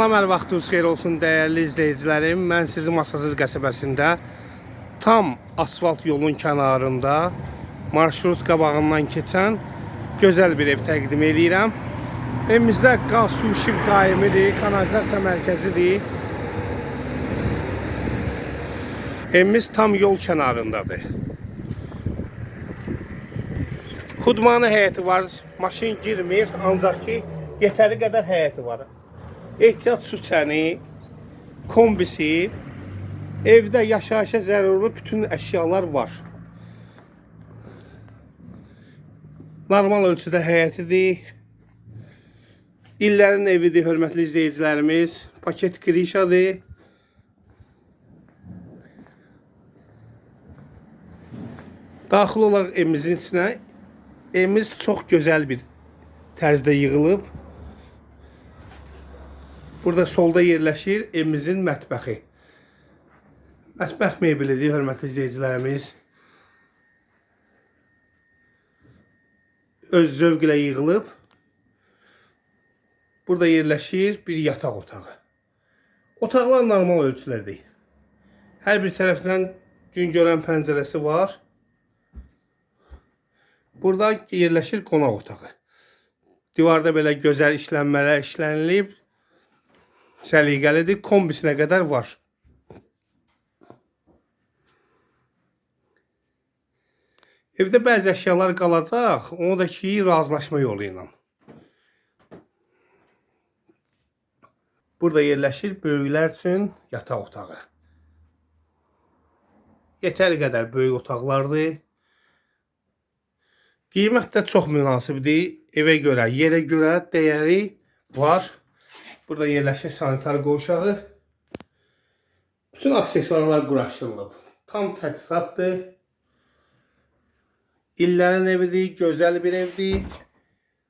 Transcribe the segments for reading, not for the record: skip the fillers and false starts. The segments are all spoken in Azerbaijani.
Salam, hər vaxtınız xeyir olsun dəyərli izləyicilərim. Mən sizi Masasız qəsəbəsində tam asfalt yolun kənarında marşrut qabağından keçən gözəl bir ev təqdim edirəm. Evimizdə qaz, su, işıq daimidir, kanalizasiya mərkəzidir. Evimiz tam yol kənarındadır. Xudmanı həyəti var, maşın girmir, ancaq ki yetəri qədər həyəti var. Ehtiyat su çəni, kombisi, evdə yaşayışa zəruri bütün əşyalar var. Normal ölçüdə həyətidir. İllərin evidir, hörmətli izləyicilərimiz. Paket krişadır. Daxil olaraq evimizin içinə, evimiz çox gözəl bir tərzdə yığılıb. Burada solda yerləşir evimizin mətbəxi. Mətbəx mebelidir, hörmətli izləyicilərimiz. Öz zövq ilə yığılıb. Burada yerləşir bir yataq otağı. Otaqlar normal ölçülərdir. Hər bir tərəfdən gün görən pəncərəsi var. Burada yerləşir qonaq otağı. Divarda belə gözəl işlənmələr işlənilib. Səliqəlidir, kombisinə qədər var. Evdə bəzi əşyalar qalacaq, onu da ki, razılaşma yolu ilə. Burada yerləşir böyüklər üçün yataq otağı. Yetəri qədər böyük otaqlardır. Qiymət də çox münasibdir. Evə görə, yerə görə dəyəri var. Burada yerləşir sanitar qovşağı. Bütün aksesuarlar quraşdırılıb. Tam təchizatdır. İllərin evidir, gözəl bir evdir.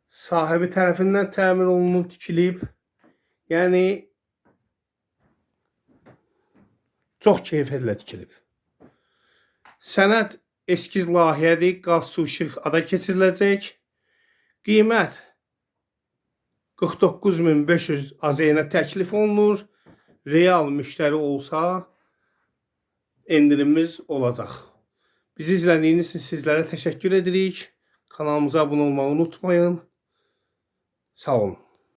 Sahibi tərəfindən təmir olunub, tikilib. Yəni, çox keyfiyyətlə tikilib. Sənəd eskiz layihədir, qaz, su, işıq ada keçiriləcək. Qiymət 49.500 AZN təklif olunur. Real müştəri olsa endirimimiz olacaq. Bizi izlədiyiniz üçün sizlərə təşəkkür edirik. Kanalımıza abunə olmağı unutmayın. Sağ olun.